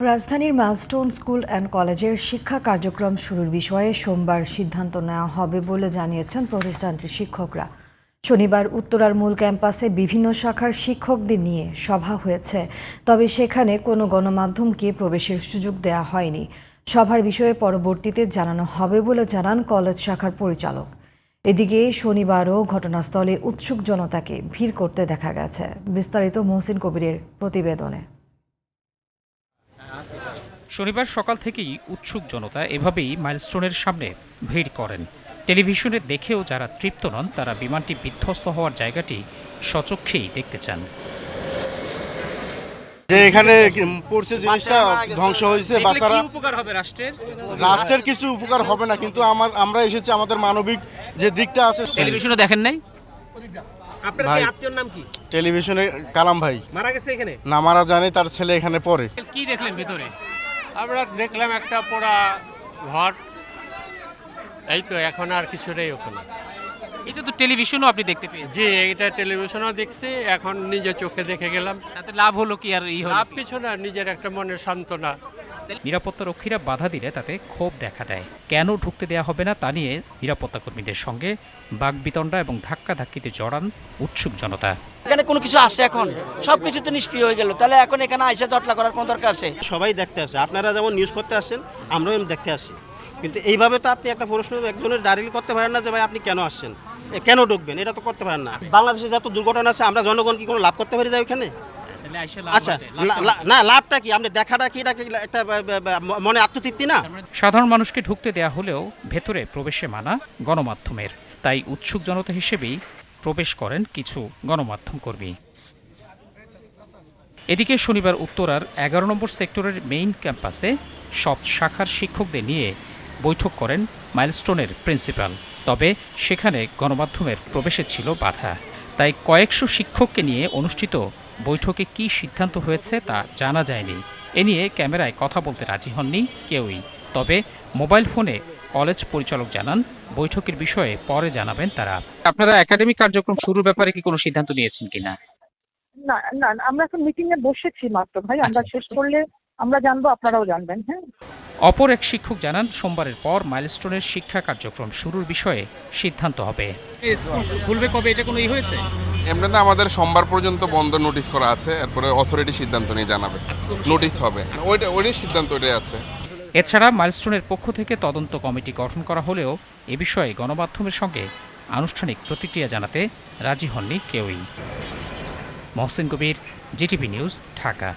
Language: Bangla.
রাজধানীর মাইলস্টোন স্কুল অ্যান্ড কলেজের শিক্ষা কার্যক্রম শুরুর বিষয়ে সোমবার সিদ্ধান্ত নেওয়া হবে বলে জানিয়েছেন প্রতিষ্ঠানটির শিক্ষকরা। শনিবার উত্তরার মূল ক্যাম্পাসে বিভিন্ন শাখার শিক্ষকদের নিয়ে সভা হয়েছে, তবে সেখানে কোনো গণমাধ্যমকে প্রবেশের সুযোগ দেওয়া হয়নি। সভার বিষয়ে পরবর্তীতে জানানো হবে বলে জানান কলেজ শাখার পরিচালক। এদিকে শনিবারও ঘটনাস্থলে উৎসুক জনতাকে ভিড় করতে দেখা গেছে। বিস্তারিত মহসিন কবিরের প্রতিবেদনে। শনিবার সকাল থেকেই উৎসুক জনতা এভাবেই মাইলস্টোনের সামনে ভিড় করেন। টেলিভিশনে দেখেও যারা তৃপ্ত নন তারা বিমানটি বিধ্বস্ত হওয়ার জায়গাটি স্বচক্ষেই দেখতে চান। যে এখানে পড়ছে জিনিসটা ধ্বংস হয়েছে, বাচ্চারা উপকার হবে রাষ্ট্রের কিছু উপকার হবে না, কিন্তু আমরা এসেছি আমাদের মানবিক যে দিকটা আছে। টেলিভিশনে দেখেন নাই? ভাই, টেলিভিশনে কালাম ভাই মারা গেছে এখানে, না মারা জানে, তার ছেলে এখানে পড়ে। কি দেখলেন ভিতরে? আমরা দেখলাম একটা পোড়া ঘর, এই তো, এখন আর কিছু নেই ওখানে। এটা তো টেলিভিশনও আপনি দেখতে পেয়েছেন। জি, এটা টেলিভিশনও দেখছি, এখন নিজের চোখে দেখে গেলাম। তাতে লাভ হলো কি? আর লাভ কিছু না, নিজের একটা মনের সান্ত্বনা। নিরাপত্তা রক্ষীরা বাধা দিলে তাতে ক্ষোভ দেখা দেয়। কেন ঢুকতে দেওয়া হবে না তা নিয়ে নিরাপত্তা কর্মীদের সঙ্গে বাগবিতণ্ডা এবং ধাক্কাধাক্কিতে জড়ান উৎসুক জনতা। এখানে কোনো কিছু আছে? এখন সবকিছু তো নিষ্ক্রিয় হয়ে গেল, তাহলে এখন এখানে আইসা জটলা করার কোন দরকার আছে? সবাই দেখতে আসে, আপনারা যেমন নিউজ করতে আসেন, আমরাও দেখতে আসি, কিন্তু এইভাবে তো আপনি একটা প্রশ্ন একজনের ডাইরেক্টলি করতে পারেন না যে ভাই আপনি কেন আসছেন, কেন ঢুকবেন, এটা তো করতে পারেন না। বাংলাদেশে যত দুর্ঘটনা আছে, আমরা জনগণ কি কোনো লাভ করতে পারি যায় ওইখানে? আচ্ছা, না, লাভটা কি? আপনি দেখাটা কি, এটা কি একটা মনে আত্মতৃপ্তি না? সাধারণ মানুষকে ঢুকতে দেয়া হলেও ভেতরে প্রবেশে মানা গণমাধ্যমের, তাই উৎসুক জনতা হিসেবেই প্রবেশ করেন কিছু গণমাধ্যম কর্মী। এদিকে শনিবার উত্তরার 11 নম্বর সেক্টরের মেইন ক্যাম্পাসে সব শাখার শিক্ষকদের নিয়ে বৈঠক করেন মাইলস্টোনের প্রিন্সিপাল। তবে সেখানে গণমাধ্যমের প্রবেশে ছিল বাধা, তাই কয়েকশো শিক্ষককে নিয়ে অনুষ্ঠিত বৈঠকে কী সিদ্ধান্ত হয়েছে তা জানা যায়নি। এ নিয়ে ক্যামেরায় কথা বলতে রাজি হননি কেউই। তবে মোবাইল ফোনে কলেজ পরিচালক জানান, বৈঠকের বিষয়ে পরে জানাবেন তারা। আপনারা একাডেমিক কার্যক্রম শুরুর ব্যাপারে কি কোনো সিদ্ধান্ত নিয়েছেন কিনা? না না, আমরা এখন মিটিং এ বসেছি মাত্র ভাই, আমরা শেষ করলে আমরা জানবো, আপনারাও জানবেন। হ্যাঁ, অপর এক শিক্ষক জানান, সোমবারের পর মাইলস্টোনের শিক্ষা কার্যক্রম শুরুর বিষয়ে সিদ্ধান্ত হবে। খুলবে কবে, এটা কোনো হয়েছে? এমনিতে আমাদের সোমবার পর্যন্ত বন্ধ নোটিশ করা আছে, এরপরে অথরিটি সিদ্ধান্ত নিয়ে জানাবে, নোটিশ হবে, ওইটাই সিদ্ধান্ত ওইটাই আছে। এছাড়া মাইলস্টোনের পক্ষ থেকে তদন্ত কমিটি গঠন করা হলেও এ বিষয়ে গণমাধ্যমের সঙ্গে আনুষ্ঠানিক প্রতিক্রিয়া জানাতে রাজি হননি কেউই। মহসিন কবির, জিটিভি নিউজ, ঢাকা।